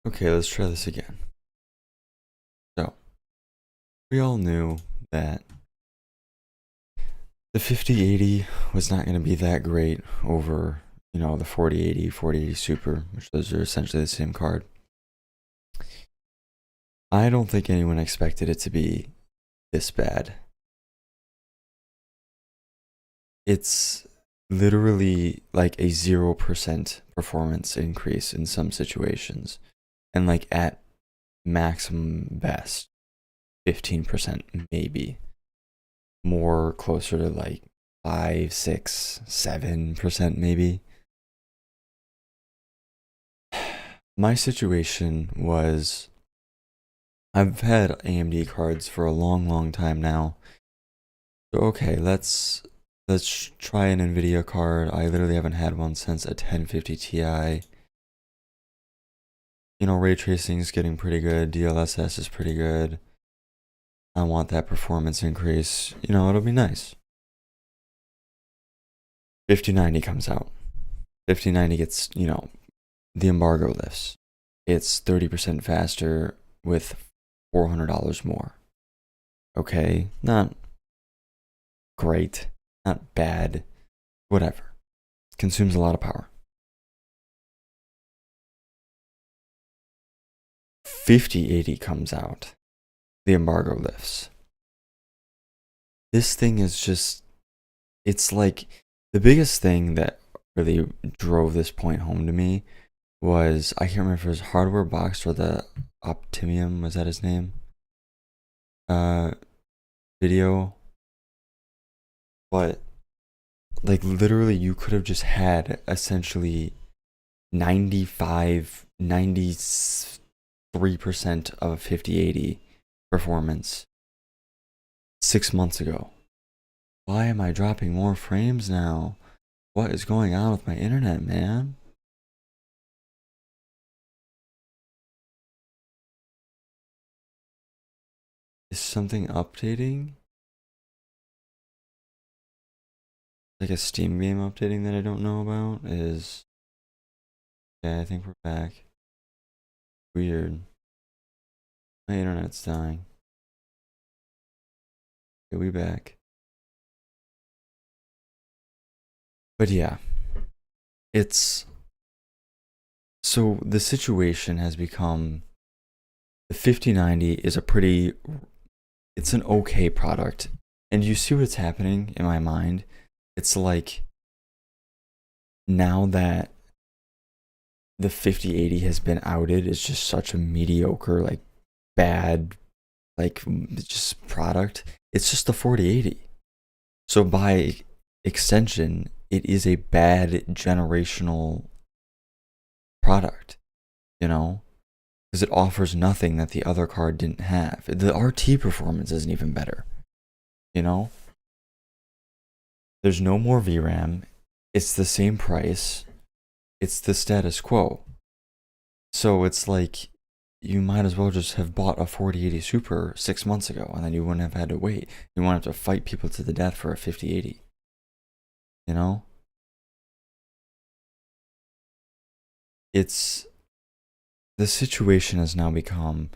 Okay, let's try this again. So, we all knew that the 5080 was not going to be that great over, the 4080, 4080 Super, which those are essentially the same card. I don't think anyone expected it to be this bad. It's literally like a 0% performance increase in some situations, and like at maximum best, 15% maybe. More closer to like 5, 6, 7% maybe. My situation was I've had AMD cards for a long time now. So okay, let's try an Nvidia card. I literally haven't had one since a 1050 Ti. Ray tracing is getting pretty good. DLSS is pretty good. I want that performance increase. It'll be nice. 5090 comes out. 5090 gets, the embargo lifts. It's 30% faster with $400 more. Okay, not great, not bad, whatever. Consumes a lot of power. 5080 comes out. The embargo lifts. This thing is just, it's like the biggest thing that really drove this point home to me was, I can't remember if it was Hardware Box or the Optimium, was that his name? Video. But like literally you could have just had essentially 93% of a 5080 performance 6 months ago. Why am I dropping more frames now? What is going on with my internet, man? Is something updating? Like a Steam game updating that I don't know about? Yeah, I think we're back. Weird. My internet's dying. Okay, we back. But yeah, it's so the situation has become the 5090 is it's an okay product. And you see what's happening in my mind? It's like now that the 5080 has been outed, it's just such a mediocre, like bad, like just product. It's just the 4080. So by extension, it is a bad generational product, because it offers nothing that the other card didn't have. The RT performance isn't even better, There's no more VRAM. It's the same price. It's the status quo. So it's like you might as well just have bought a 4080 Super 6 months ago, and then you wouldn't have had to wait. You wouldn't have to fight people to the death for a 5080. It's the situation has now become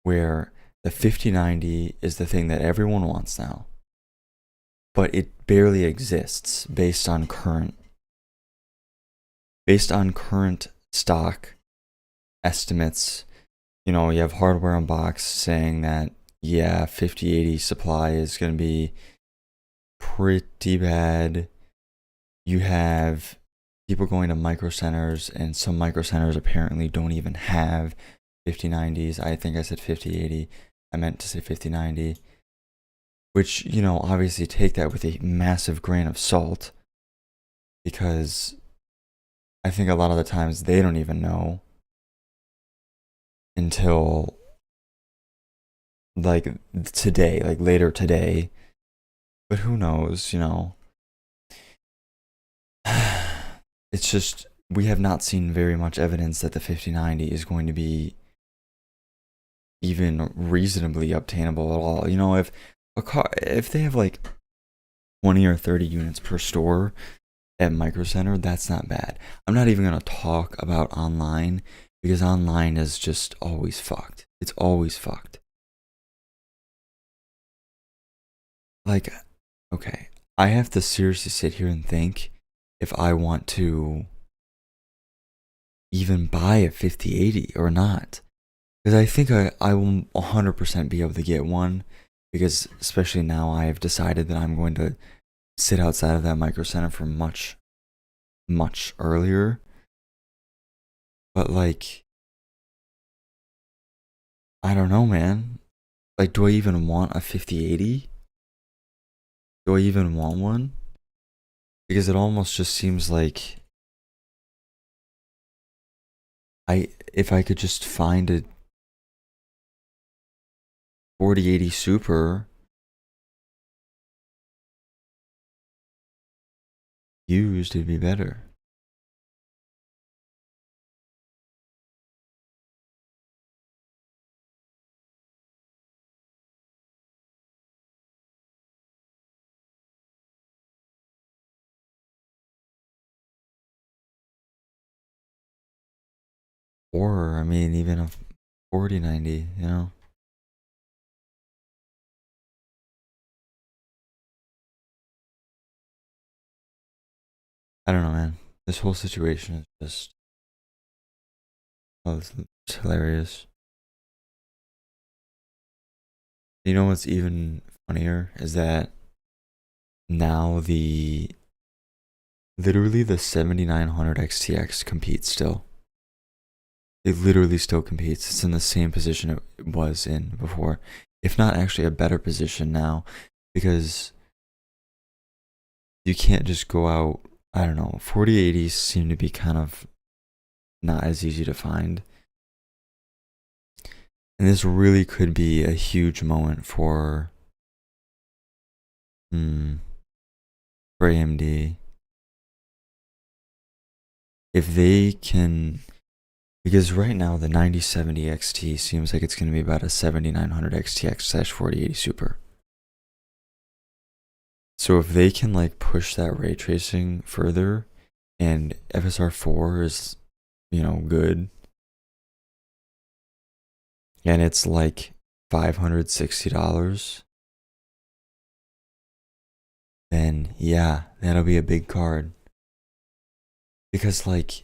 where the 5090 is the thing that everyone wants now, but it barely exists based on current stock estimates. You have Hardware Unboxed saying that 5080 supply is going to be pretty bad. You have people going to micro centers, and some micro centers apparently don't even have 5090s. I think I said 5080. I meant to say 5090. Which, obviously take that with a massive grain of salt, because I think a lot of the times they don't even know until like today, like later today. But who knows, It's just, we have not seen very much evidence that the 5090 is going to be even reasonably obtainable at all. If they have like 20 or 30 units per store at Micro Center, that's not bad. I'm not even going to talk about online, because online is just always fucked. It's always fucked. Like, okay, I have to seriously sit here and think if I want to even buy a 5080 or not. Because I think I will 100% be able to get one. Because especially now I have decided that I'm going to sit outside of that Micro Center for much, much earlier. But like, I don't know, man. Like, do I even want a 5080? Do I even want one? Because it almost just seems like if I could just find a 4080 Super used, it'd be better. Or, I mean, even a 4090, you know? I don't know, man. This whole situation is just, oh, it's hilarious. You know what's even funnier is that now literally the 7900 XTX competes still. It literally still competes. It's in the same position it was in before, if not actually a better position now, because you can't just go out. I don't know. 4080s seem to be kind of not as easy to find. And this really could be a huge moment for AMD if they can, because right now the 9070 XT seems like it's going to be about a 7900 XTX / 4080 Super. So if they can like push that ray tracing further, and FSR4 is, good, and it's like $560, then yeah, that'll be a big card. Because like,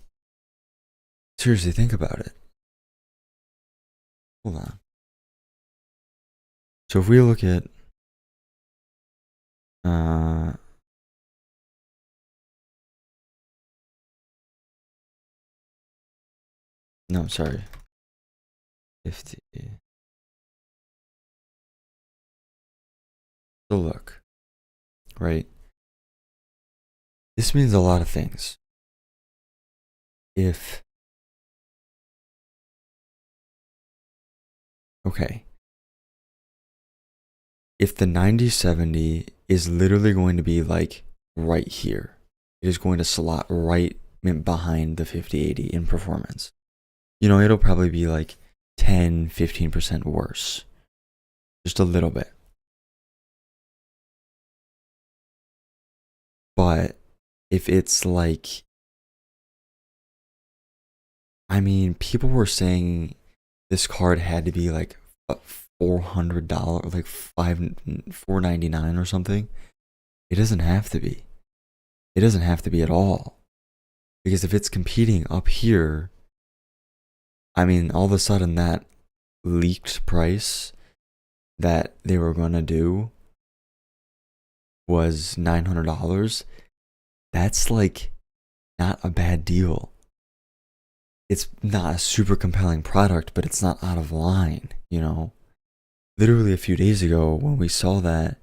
seriously, think about it. Hold on. So if we look at no, I'm sorry, 50. So look, right? This means a lot of things. If okay, if the 9070 is literally going to be like right here, it is going to slot right behind the 5080 in performance. It'll probably be like 10-15% worse. Just a little bit. But if it's like, I mean, people were saying this card had to be like $400, like $499 or something. It doesn't have to be. It doesn't have to be at all. Because if it's competing up here, I mean, all of a sudden that leaked price that they were going to do was $900. That's like not a bad deal. It's not a super compelling product, but it's not out of line, Literally a few days ago when we saw that,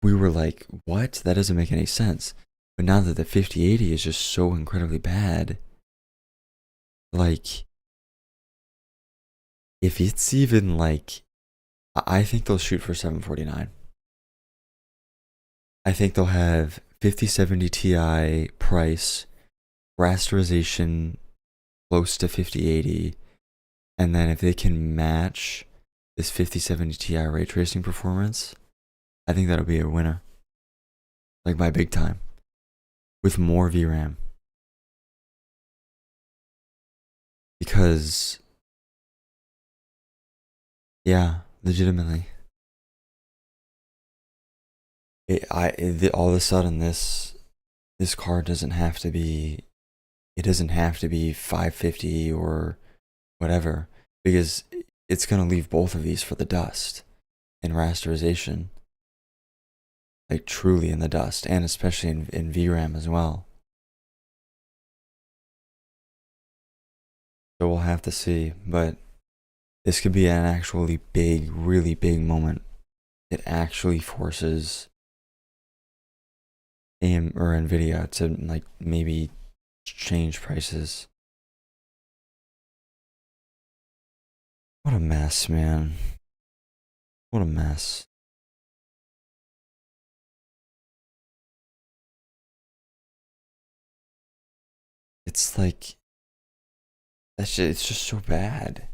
we were like, what? That doesn't make any sense. But now that the 5080 is just so incredibly bad, like, if it's even like, I think they'll shoot for 749. I think they'll have 5070 Ti price, rasterization close to 5080, and then if they can match this 5070 Ti ray tracing performance, I think that'll be a winner. Like by big time. With more VRAM. because yeah, legitimately, all of a sudden this car doesn't have to be. It doesn't have to be 550 or whatever, because it's gonna leave both of these for the dust in rasterization, like truly in the dust, and especially in VRAM as well. So we'll have to see, but this could be an actually big, really big moment. It actually forces AM or Nvidia to like maybe change prices. What a mess, man. What a mess. It's like that shit, it's just so bad.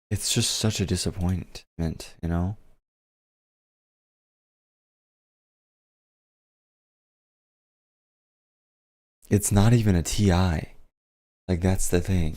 It's just such a disappointment, you know? It's not even a TI. Like that's the thing.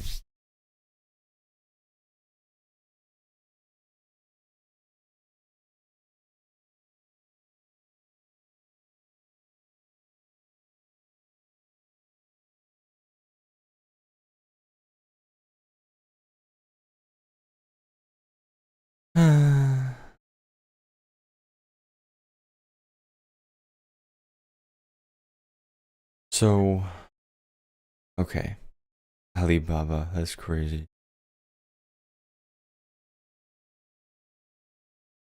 So, okay. Alibaba, that's crazy.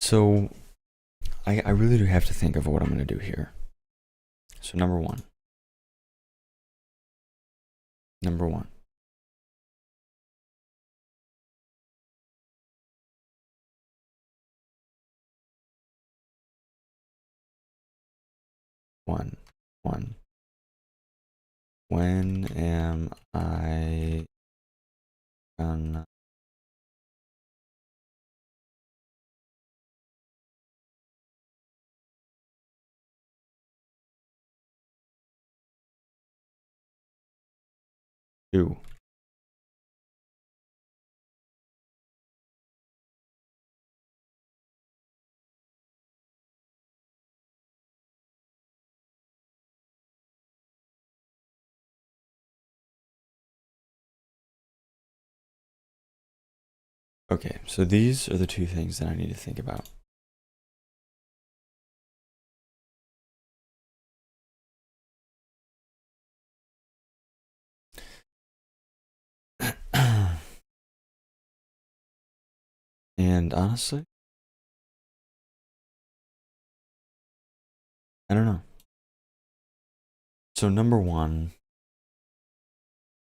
So, I really do have to think of what I'm going to do here. So, number one. Number one. One. One. When am I gonna do? Okay, so these are the two things that I need to think about. And honestly, I don't know. So, number one,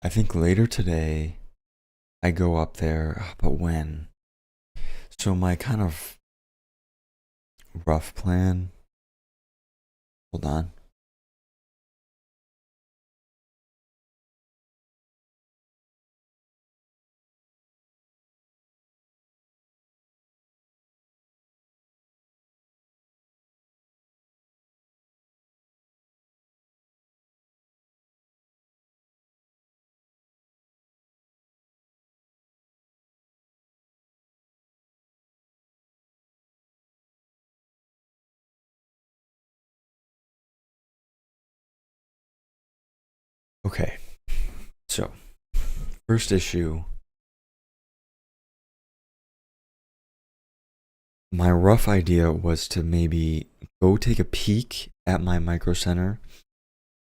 I think later today I go up there, but when? So, my kind of rough plan. Hold on. Okay, so first issue. My rough idea was to maybe go take a peek at my micro center,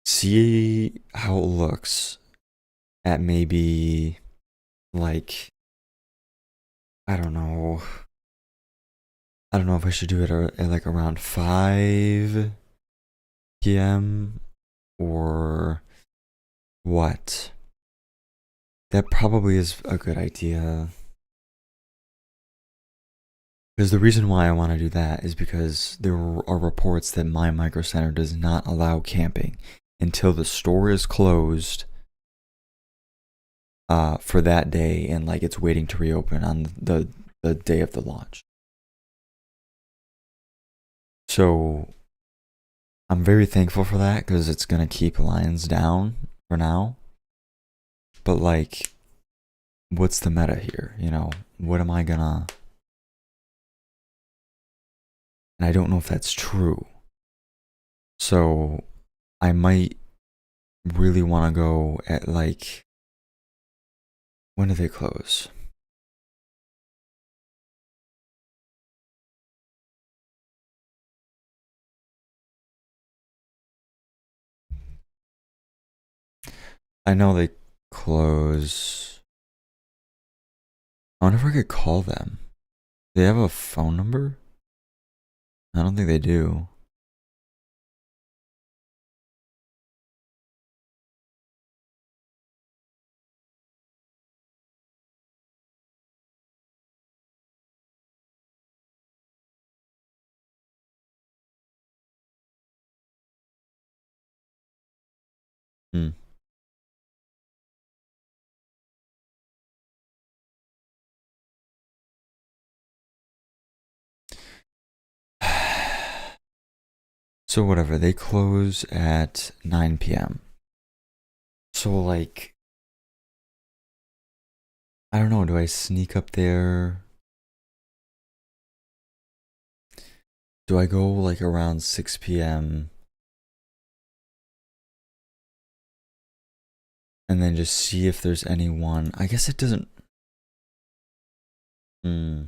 see how it looks at maybe like I don't know. I don't know if I should do it at like around 5 p.m. or what. That probably is a good idea. Because the reason why I want to do that is because there are reports that my micro center does not allow camping until the store is closed for that day, and like it's waiting to reopen on the day of the launch. So I'm very thankful for that because it's gonna keep lines down for now. But like what's the meta here? What am I gonna. And I don't know if that's true. So I might really want to go at like. When do they close? I know they close. I wonder if I could call them. They have a phone number? I don't think they do. Hmm. So whatever, they close at 9 p.m. So like, I don't know, do I sneak up there? Do I go like around 6 p.m. and then just see if there's anyone? I guess it doesn't. Hmm.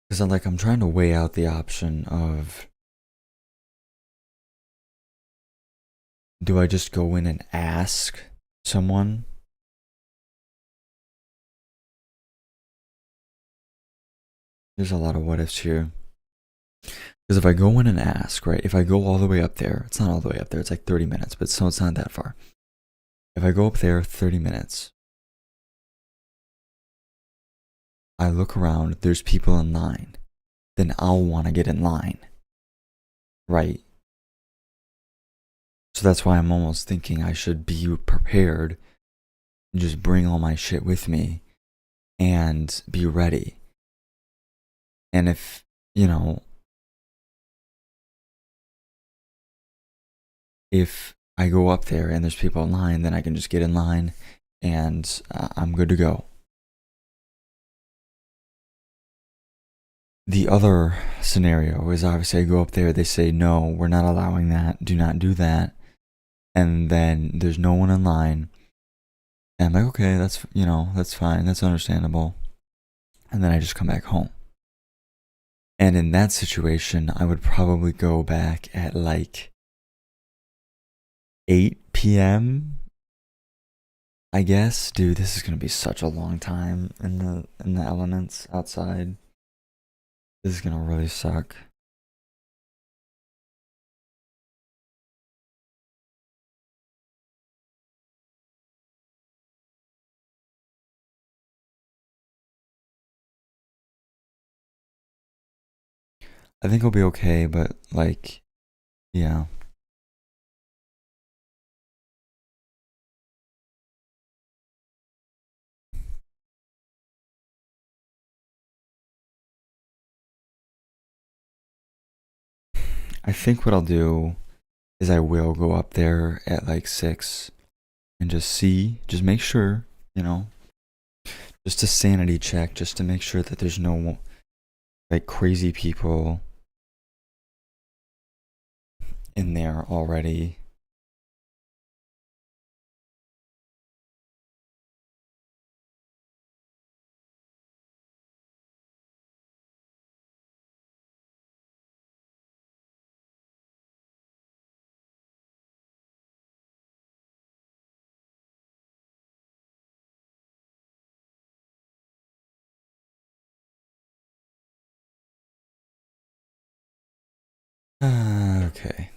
Because I'm trying to weigh out the option of, do I just go in and ask someone? There's a lot of what ifs here. Because if I go in and ask, right? If I go all the way up there, it's not all the way up there, it's like 30 minutes, but so it's not that far. If I go up there 30 minutes, I look around, there's people in line, then I'll want to get in line, right? So that's why I'm almost thinking I should be prepared and just bring all my shit with me and be ready. And if, you know, if I go up there and there's people in line, then I can just get in line and I'm good to go. The other scenario is obviously I go up there, they say, no, we're not allowing that, do not do that. And then there's no one in line. And I'm like, okay, that's fine, that's understandable. And then I just come back home. And in that situation, I would probably go back at like 8 p.m. I guess. Dude, this is gonna be such a long time in the elements outside. This is gonna really suck. I think it'll be okay, but like, yeah. I think what I'll do is I will go up there at like 6 and just make sure, you know, just a sanity check, just to make sure that there's no like crazy people in there already. Okay.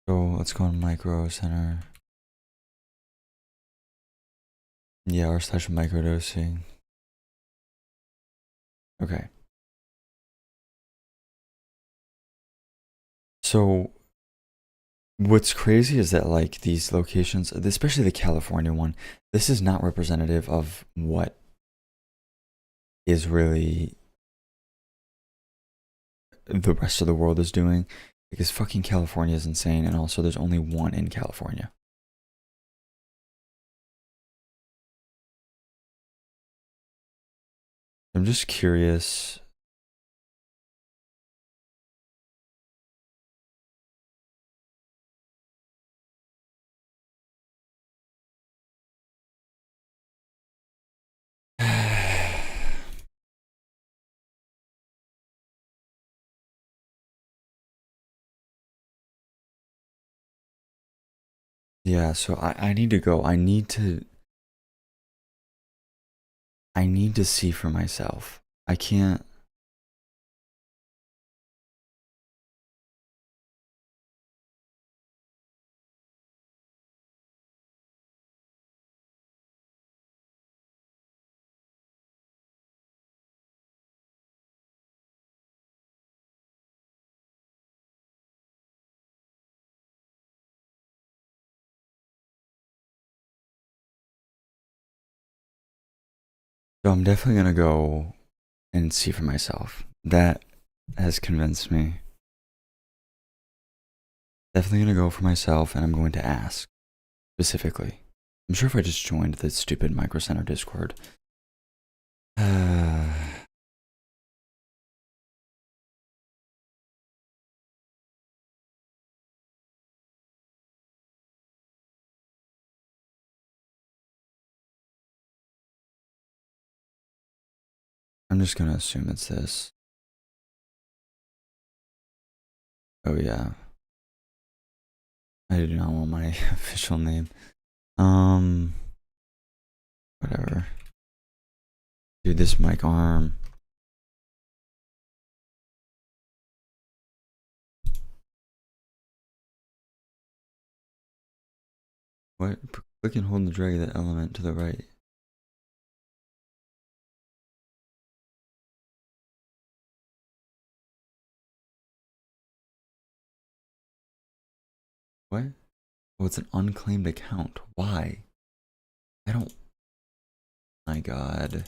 So let's go on micro center. Yeah, r/slash microdosing. Okay. So What's crazy is that like these locations, especially the California one, this is not representative of what is really the rest of the world is doing, because fucking California is insane, and also there's only one in California. I'm just curious. Yeah, so I need to go. I need to see for myself. I can't. So I'm definitely gonna go and see for myself. That has convinced me. Definitely gonna go for myself, and I'm going to ask specifically. I'm sure if I just joined the stupid Micro Center Discord. I'm just gonna assume it's this. Oh yeah. I do not want my official name. Um, Whatever. Dude, this mic arm. What? Click and hold and drag that element to the right. What? Oh, it's an unclaimed account. Why? I don't. My God.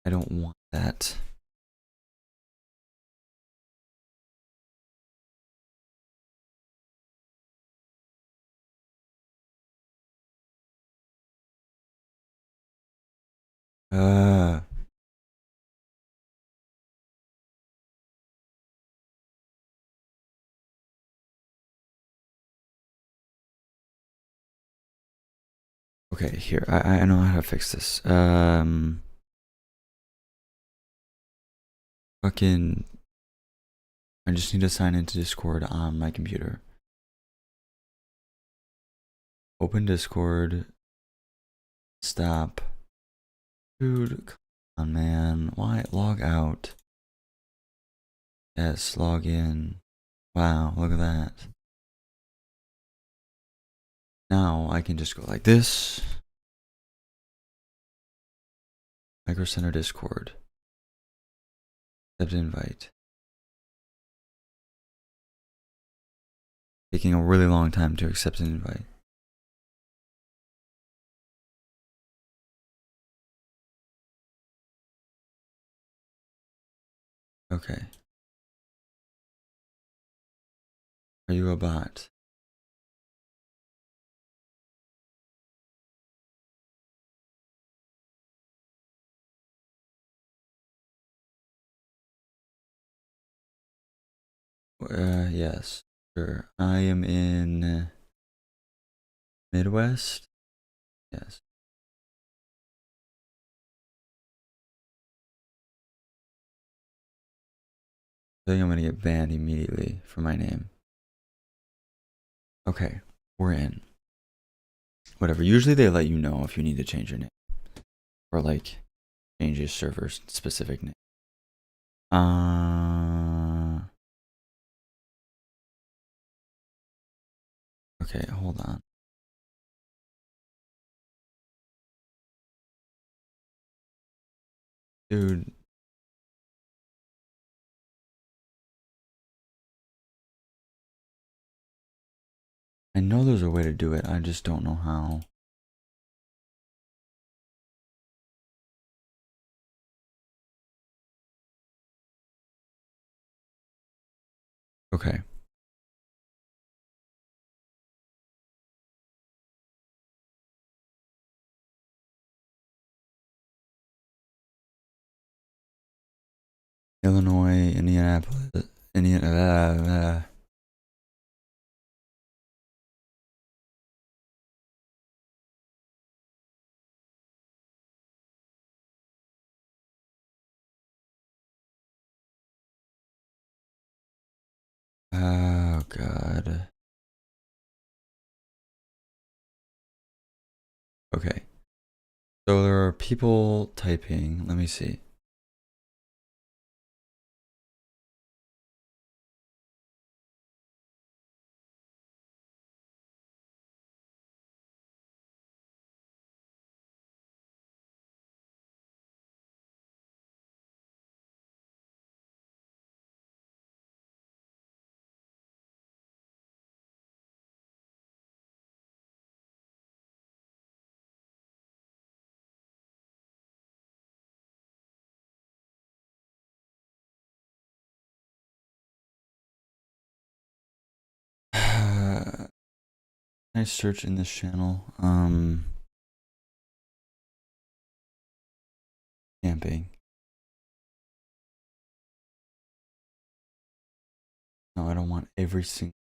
I don't want that. Uh. Okay, here. I know how to fix this. Fucking. I just need to sign into Discord on my computer. Open Discord. Stop. Dude, come on, man. Why? Log out. Yes, log in. Wow, look at that. Now I can just go like this. Micro Center Discord. Accept invite. Taking a really long time to accept an invite. Okay. Are you a bot? Yes. Sure. I am in Midwest. Yes. I think I'm gonna get banned immediately for my name. Okay. We're in. Whatever. Usually they let you know if you need to change your name. Or like change your server's specific name. Okay, hold on. Dude. a way to do it. I just don't know how. Okay. Illinois, Indianapolis, Indiana. Oh God. Okay. So there are people typing. Let me see. Can I search in this channel? Camping. No, I don't want every single.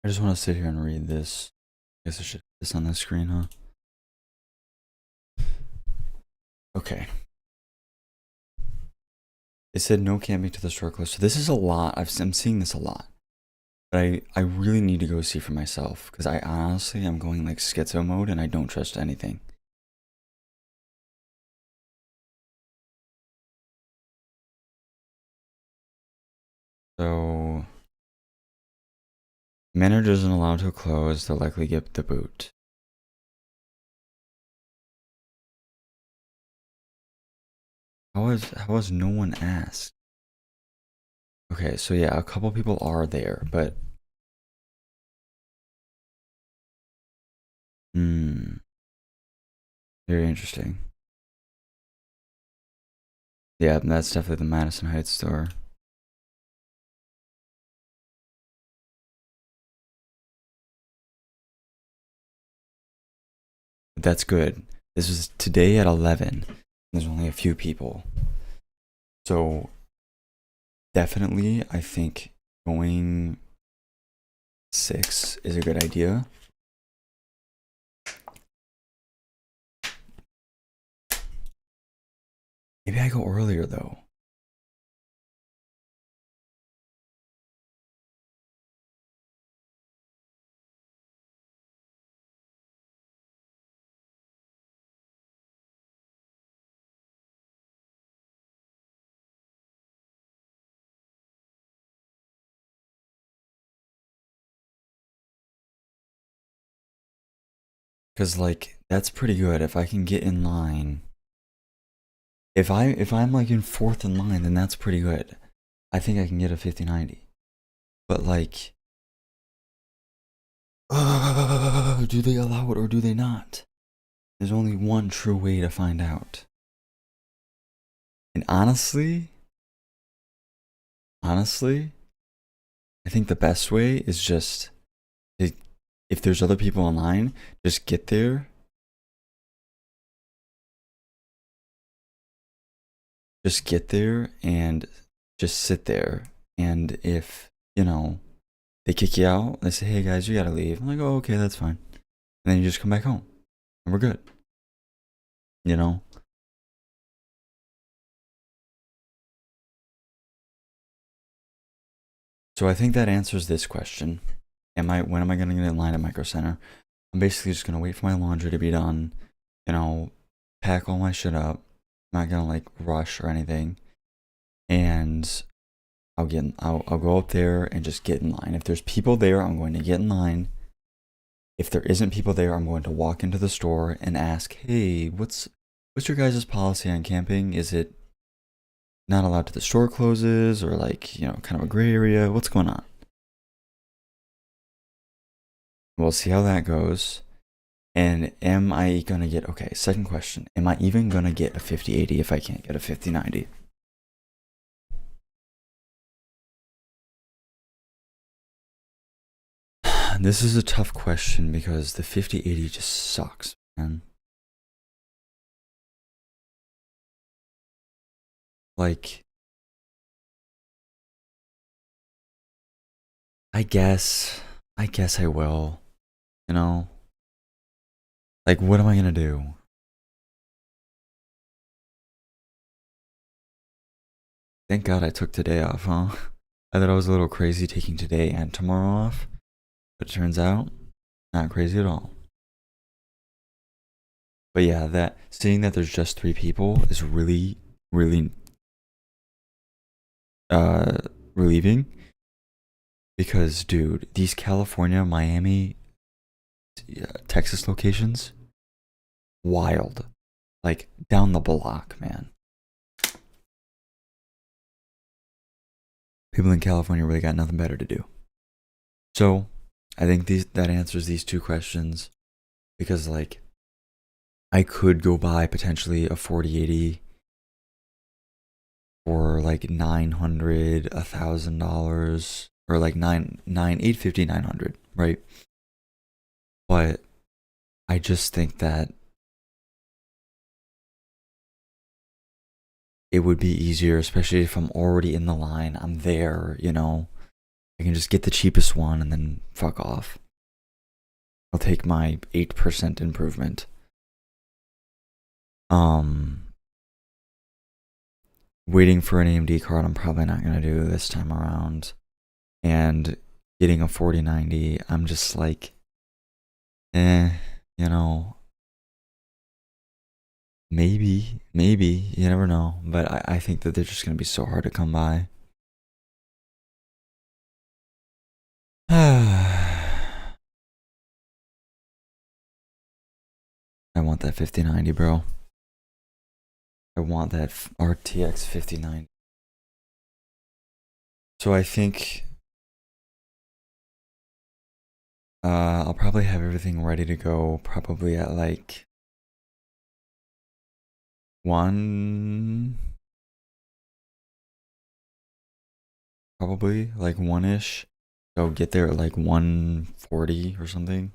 I just want to sit here and read this. I guess I should put this on the screen, huh? Okay. It said no camping to the short list. So this is a lot. I'm seeing this a lot. But I really need to go see for myself. Because I honestly, I'm going like schizo mode and I don't trust anything. So, manager isn't allowed to close. They'll likely get the boot. How has no one asked? Okay, so yeah, a couple people are there, but very interesting. Yeah, that's definitely the Madison Heights store. But that's good. This was today at 11. There's only a few people. So definitely, I think going 6 is a good idea. Maybe I go earlier though. Cause like that's pretty good. If I can get in line. If I'm like in 4th in line, then that's pretty good. I think I can get a 50/90. But like do they allow it or do they not? There's only one true way to find out. And honestly, I think the best way is just if there's other people online, just get there. Just get there and just sit there. And if, They kick you out. They say, hey guys, you gotta leave. I'm like, oh, okay, that's fine. And then you just come back home. And we're good. You know? So I think that answers this question. When am I gonna get in line at Micro Center? I'm basically just gonna wait for my laundry to be done, you know, pack all my shit up. I'm not gonna like rush or anything. And I'll go up there and just get in line. If there's people there, I'm going to get in line. If there isn't people there, I'm going to walk into the store and ask, "Hey, what's your guys' policy on camping? Is it not allowed till the store closes, or like, kind of a gray area? What's going on?" We'll see how that goes. And am I gonna get, okay, second question, am I even gonna get a 50/80 if I can't get a 50/90? This is a tough question because the 50/80 just sucks, man. Like, I guess, I will, you know? Like, what am I gonna do? Thank God I took today off, huh? I thought I was a little crazy taking today and tomorrow off, but it turns out, not crazy at all. But yeah, that seeing that there's just 3 people is really, really uh relieving, because dude, these California, Miami, Texas locations, wild. Like down the block, man. People in California really got nothing better to do. So, I think that answers these 2 questions, because like I could go buy potentially a 4080 for like 900, $1,000, or like 850, 900, right? But I just think that it would be easier, especially if I'm already in the line. I'm there, I can just get the cheapest one and then fuck off. I'll take my 8% improvement. Waiting for an AMD card, I'm probably not gonna do this time around. And getting a 4090, I'm just like, you know, maybe, you never know. But I think that they're just gonna be so hard to come by. I want that 5090, bro. I want that RTX 5090. So I think I'll probably have everything ready to go probably at like 1, probably like 1-ish. So get there at like 1:40 or something.